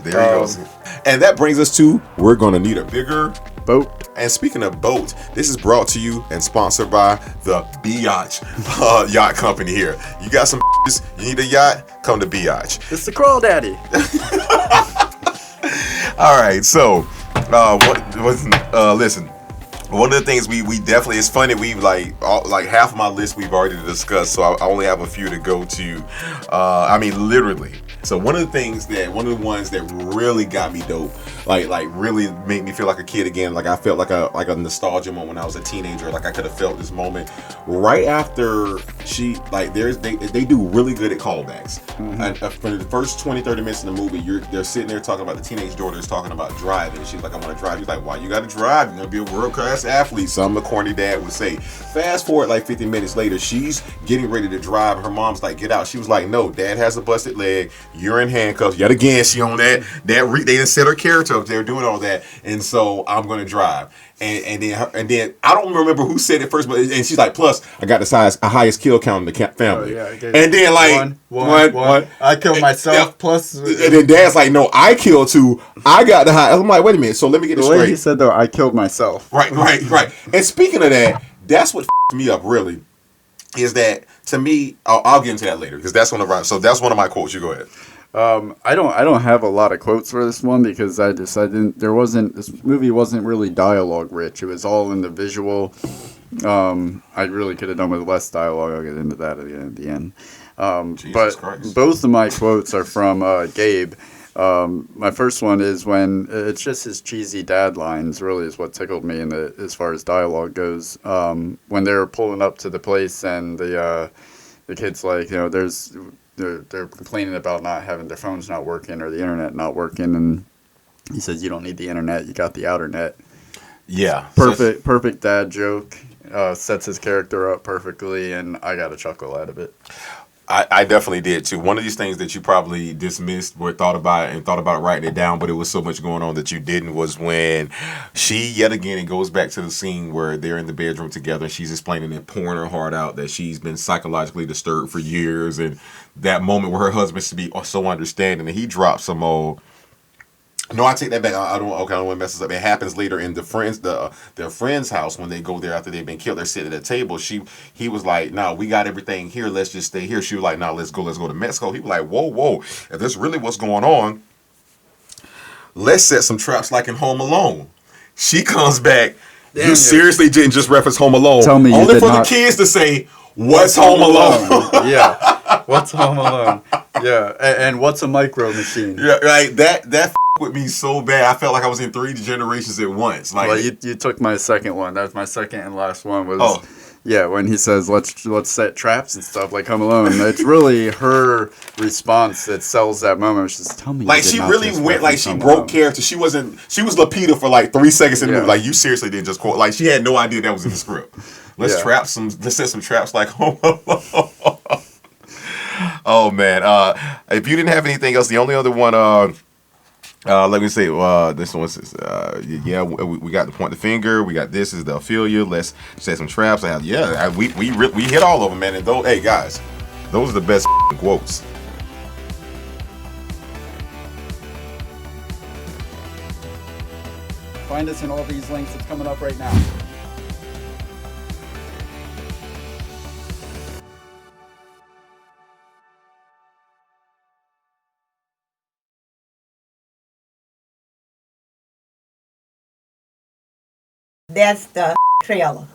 There he goes. And that brings us to we're going to need a bigger boat. And speaking of boats, this is brought to you and sponsored by the Biatch Yacht Company here. You got some you need a yacht? Come to Biatch. It's the Crawl Daddy. All right, so listen. One of the things we definitely, it's funny, we like half of my list we've already discussed, so I only have a few to go to. Literally. So one of the ones that really got me dope, like really made me feel like a kid again. Like I felt like a nostalgia moment when I was a teenager. Like I could have felt this moment right after they do really good at callbacks. And for the first 20-30 minutes of the movie, they're sitting there talking about the teenage daughter's talking about driving. She's like, I want to drive. He's like, why you got to drive? You're gonna be a world class athlete. Some a corny dad would say. Fast forward like 50 minutes later, she's getting ready to drive. Her mom's like, get out. She was like, no, dad has a busted leg. You're in handcuffs. Yet again, she on that. They didn't set her character up. They were doing all that, and so I'm gonna drive. And then I don't remember who said it first, but and she's like, plus I got the highest kill count in the family. Oh, yeah, and then like one. I killed myself. Plus, and then Dad's like, no, I killed 2. I got the high. I'm like, wait a minute. So let me get this straight. The way he said though, I killed myself. Right. And speaking of that, that's what me up really. Is that to me? I'll get into that later because that's one of my quotes. You go ahead. I don't have a lot of quotes for this one because this movie wasn't really dialogue rich. It was all in the visual. I really could have done with less dialogue. I'll get into that at the end. But Christ. Both of my quotes are from Gabe. My first one is when it's just his cheesy dad lines really is what tickled me as far as dialogue goes. When they're pulling up to the place and the kid's like, they're complaining about not having their phones not working or the internet not working, and he says, you don't need the internet, you got the outer net. Yeah. Perfect dad joke. Sets his character up perfectly, and I got a chuckle out of it. I definitely did too. One of these things that you probably dismissed or thought about writing it down, but it was so much going on that you didn't, was when she, yet again, it goes back to the scene where they're in the bedroom together. She's explaining and pouring her heart out that she's been psychologically disturbed for years, and that moment where her husband should be so understanding, and he drops some old. No, I take that back. I don't want to mess this up. It happens later in their friend's house when they go there after they've been killed. They're sitting at a table. He was like, "No, we got everything here. Let's just stay here." She was like, "No, let's go to Mexico." He was like, "Whoa! If this really what's going on, let's set some traps like in Home Alone." She comes back. You seriously didn't just reference Home Alone? Tell me only for the kids to say, "What's Home Alone?" Yeah, what's Home Alone? Yeah, and what's a micro machine? Yeah, right. That with me so bad. I felt like I was in 3 generations at once. Like, well, you took my second one. That was my second and last one. Yeah, when he says let's set traps and stuff like Home Alone. It's really her response that sells that moment. She's just, tell me. Like she really went like she broke character. She was Lapita for like 3 seconds in the movie. Like you seriously didn't just quote. Like she had no idea that was in the script. Let's set some traps like Home Alone. Oh man. If you didn't have anything else, the only other one. Let me see. This one says, we got the point the finger. We got this is the Ophelia. Let's set some traps. We hit all of them, man. And those, hey guys, those are the best quotes. Find us in all these links. It's coming up right now. That's the trailer.